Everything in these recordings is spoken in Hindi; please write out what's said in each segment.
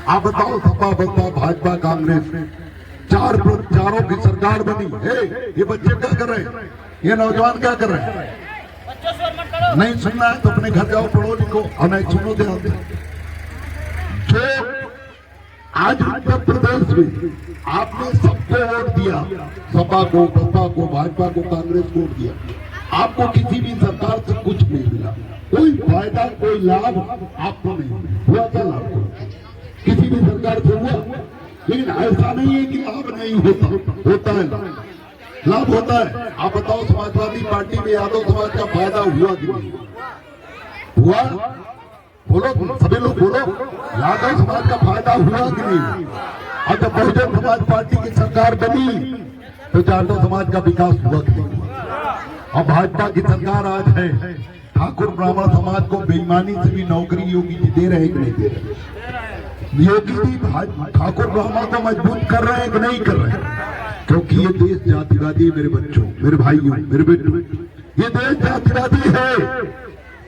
आप बताओ, सपा बसपा भाजपा कांग्रेस चारों की सरकार बनी है। ये बच्चे क्या कर रहे हैं, ये नौजवान क्या कर रहे हैं? नहीं सुनना है तो अपने घर जाओ, पढ़ो लिखो, और नहीं सुनो ध्यान दे। जो आज उत्तर प्रदेश में आपने सबको वोट दिया, सपा को, बसपा को, भाजपा को, कांग्रेस को वोट दिया, आपको किसी भी सरकार से कुछ नहीं मिला, कोई फायदा कोई लाभ आपको नहीं हुआ। क्या लाभ किसी भी सरकार से हुआ? लेकिन ऐसा नहीं है कि लाभ नहीं होता, होता है लाभ होता है। आप बताओ, समाजवादी पार्टी में यादव समाज का फायदा हुआ कि नहीं हुआ? बोलो, सभी लोग बोलो, यादव समाज का फायदा हुआ कि नहीं? और जब बहुजन समाज पार्टी की सरकार बनी तो यादव समाज का विकास हुआ कि नहीं? और भाजपा की सरकार आज है, ठाकुर ब्राह्मण समाज को बेईमानी से भी नौकरी योगी जी दे रहे कि नहीं दे रहे? योगी जी ठाकुर ब्राह्मण को मजबूत कर रहे हैं कि नहीं कर रहे हैं? क्योंकि ये देश जातिवादी है मेरे बच्चों, मेरे भाइयों, मेरे बेटों, ये देश जातिवादी है।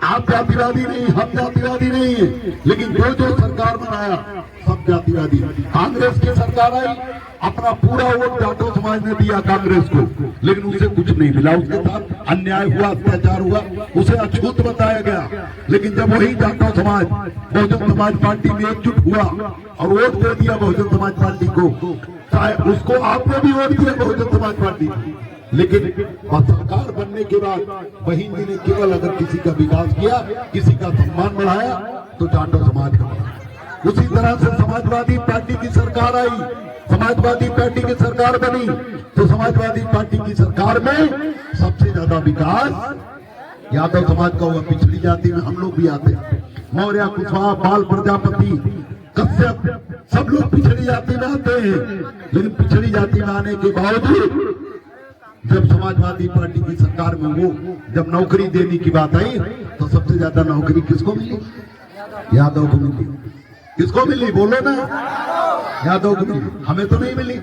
आप जातिवादी नहीं, हम जातिवादी नहीं है, लेकिन जो जो सरकार बनाया सब जातिवादी। कांग्रेस की सरकार आई, अपना पूरा वोट जाटो समाज ने दिया कांग्रेस को, लेकिन उसे कुछ नहीं मिला। उसके साथ अन्याय हुआ, अत्याचार हुआ, उसे अछूत बताया गया। लेकिन जब वही जाटो समाज बहुजन समाज पार्टी में एकजुट हुआ और वोट दे दिया बहुजन समाज पार्टी को, चाहे उसको आपने भी वोट दिया बहुजन समाज पार्टी, लेकिन सरकार बनने के बाद बहन जी ने केवल अगर किसी का विकास किया, किसी का सम्मान बढ़ाया तो जाटो समाज का बढ़ाया। उसी तरह से समाजवादी पार्टी की सरकार आई, समाजवादी पार्टी की सरकार बनी तो समाजवादी पार्टी की सरकार में सबसे ज्यादा विकास यादव समाज का हुआ। पिछड़ी जाति में हम लोग भी आते हैं, मौर्य, कुशवाहा, पाल, प्रजापति, कश्यप, सब लोग पिछड़ी जाति में आते हैं। लेकिन पिछड़ी जाति में आने के बावजूद जब समाजवादी पार्टी की सरकार में वो जब नौकरी देने की बात आई तो सबसे ज्यादा नौकरी किसको मिली? यादव को मिली। किसको मिली? बोलो ना, यादव को मिली। हमें तो नहीं मिली।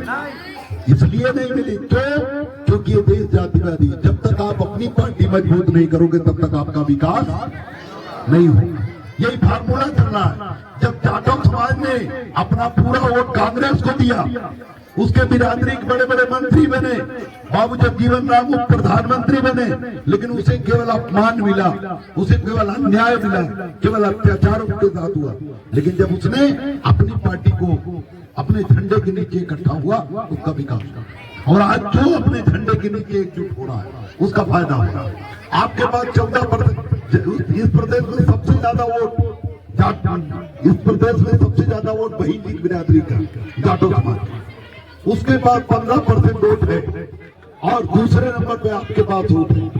इसलिए नहीं मिली क्यों? क्योंकि ये देश जातिवादी। जब तक आप अपनी पार्टी मजबूत नहीं करोगे तब तक आपका विकास नहीं होगा। यही फार्मूला चल रहा है। जब जाटव समाज ने अपना पूरा वोट कांग्रेस को दिया, उसके बिरादरी के बड़े बड़े मंत्री बने, बाबू जगजीवन राम उप प्रधानमंत्री बने, लेकिन उसे केवल अपमान मिला, उसे केवल अन्याय मिला, केवल अत्याचार उसके साथ हुआ। लेकिन जब उसने अपनी पार्टी को अपने झंडे के नीचे इकट्ठा हुआ, उसका विकास हुआ। और आज जो अपने झंडे के नीचे एकजुट हो रहा है उसका फायदा हो रहा है। आपके पास 14%, इस प्रदेश में सबसे ज्यादा वोट इस प्रदेश में सबसे ज्यादा वोट बहन जी बिरादरी का, जाटो समाज। उसके बाद 15% वोट है और दूसरे नंबर पे आपके पास वोट है।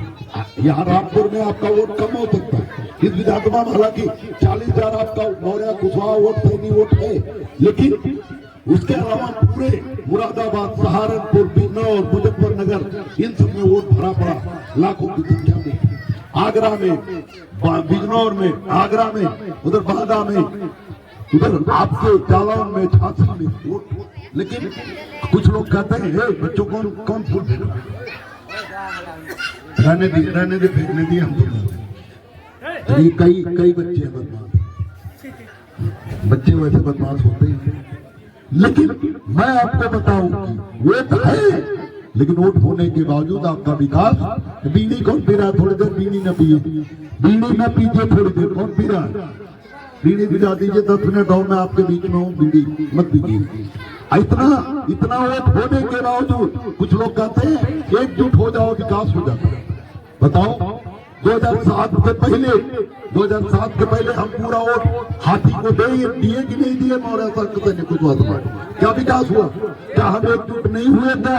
यहाँ रामपुर में आपका वोट कम हो सकता है, इस विधानसभा में हालांकि 40,000 आपका मौर्य, कुशवाहा वोट, सैनी वोट है, लेकिन उसके अलावा पूरे मुरादाबाद, सहारनपुर, बिजनौर, मुजफ्फरनगर, इन सब में वोट भरा पड़ा लाखों की संख्या में। आगरा में, बिजनौर में, आगरा में, उधर बांदा में, उधर आपके जालौन में, झांसी में वोट। लेकिन कुछ लोग कहते हैं बच्चों कौन फूल फेंक, रहने दे फेंकने दिए हम तो। ये कई बच्चे हैं बदमाश, बच्चे वैसे बदमाश होते हैं। लेकिन मैं आपको बताऊं कि वोट है, लेकिन वोट होने के बावजूद आपका विकास। बीड़ी कौन पी रहा है? थोड़ी देर बीड़ी न पिए, बीड़ी न पीजिए थोड़ी देर। कौन पी रहा है? बीड़ी पिला दीजिए 10 मिनट और मैं आपके बीच में हूँ, बीड़ी मत पीजिए। इतना वोट होने के बावजूद कुछ लोग कहते हैं एकजुट हो जाओ विकास हो जाता है। बताओ 2007 के पहले हम पूरा वोट हाथी को दिए कि नहीं दिए? मौर्य सरकार ने कुछ बात, क्या विकास हुआ? क्या हम एकजुट नहीं हुए था?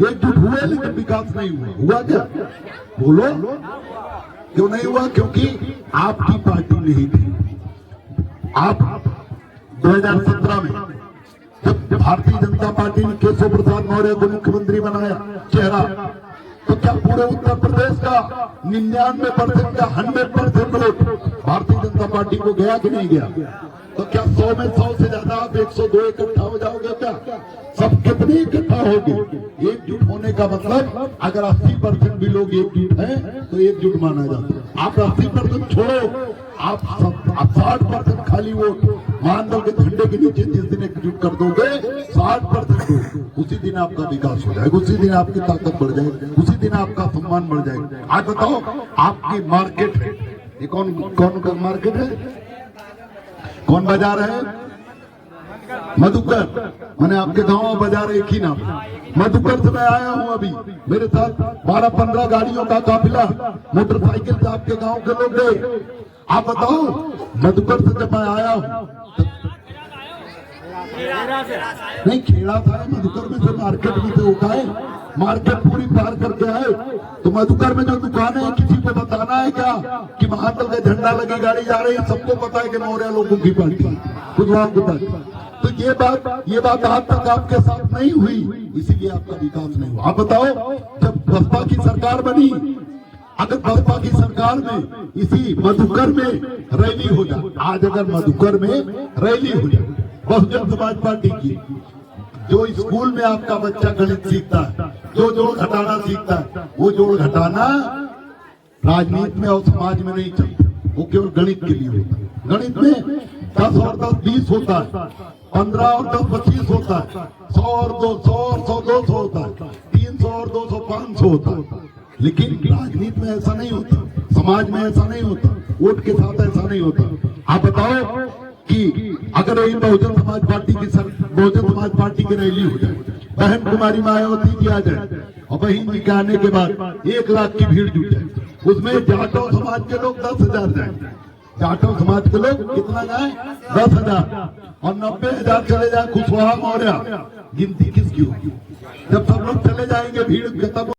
एकजुट हुए लेकिन विकास नहीं हुआ। हुआ क्या? बोलो, क्यों नहीं हुआ? क्योंकि आपकी पार्टी नहीं थी। आप 2017 में जब भारतीय जनता पार्टी ने केशव प्रसाद मौर्य को मुख्यमंत्री बनाया चेहरा, तो क्या पूरे उत्तर प्रदेश का 99% का 100% वोट भारतीय जनता पार्टी को गया कि नहीं गया? तो क्या 100 में 100 से ज्यादा आप 102 इकट्ठा हो जाओगे? क्या सब कितने इकट्ठा होंगे? एकजुट होने का मतलब अगर 80% भी लोग एकजुट हैं तो एकजुट माना जाता है। आप 80% छोड़ो, आप 60% खाली वोट महानदल के झंडे के नीचे जिस दिन एकजुट कर दोगे 60%, उसी दिन आपका विकास हो जाएगा, उसी दिन आपकी ताकत बढ़ जाएगी, उसी दिन आपका सम्मान बढ़ जाएगा। आज बताओ, आपकी मार्केट है, ये कौन कौन मार्केट है, कौन बाजार है? मधुकर। मैंने आपके गांव बाजार एक ही नाम, मधुकर से मैं आया हूं। अभी मेरे साथ 12-15 गाड़ियों का काफिला मोटरसाइकिल से आपके गांव के लोग गए। आप बताओ, मधुकर से जब मैं आया हूं, नहीं खेड़ा था, मधुकर में से मार्केट में से होता है, मार्केट पूरी पार करके आए। तो मधुकर में जो दुकानें हैं, किसी को बताना है क्या कि महानदल का झंडा लगी गाड़ी जा रही है? सबको पता है कि मौर्य लोगों की पार्टी कुछ तक। तो ये बात आज तक आपके साथ नहीं हुई, इसीलिए आपका विकास नहीं हुआ। आप बताओ, जब बसपा की सरकार बनी, अगर बसपा की सरकार में इसी मधुकर में रैली हो जाए, आज अगर मधुकर में रैली हो जाए बहुजन समाज पार्टी की, जो स्कूल में आपका बच्चा गणित सीखता है, जो जोड़ घटाना सीखता है, वो जोड़ घटाना राजनीति में और समाज में नहीं चलता, वो केवल गणित के लिए होता है। गणित में 10 और 10 20 होता है, 15 और 10 25 होता है, 100 और 200 और 100 200 होता है, 300 और 200 500 होता है। लेकिन राजनीति में ऐसा नहीं होता, समाज में ऐसा नहीं होता, वोट के साथ ऐसा नहीं होता। आप बताओ कि अगर ये बहुजन समाज पार्टी की रैली हो जाए, बहन कुमारी मायावती जी आ जाए और बहन जी के आने के बाद 1 लाख की भीड़ जुट जाए, उसमें जाटव समाज के लोग 10,000 जाए, जाटव समाज के लोग कितना जाए? 10,000, और 90,000 चले जाए कुशवाहा मौर्य, गिनती किसकी होगी? जब सब लोग चले जाएंगे, भीड़ खत्म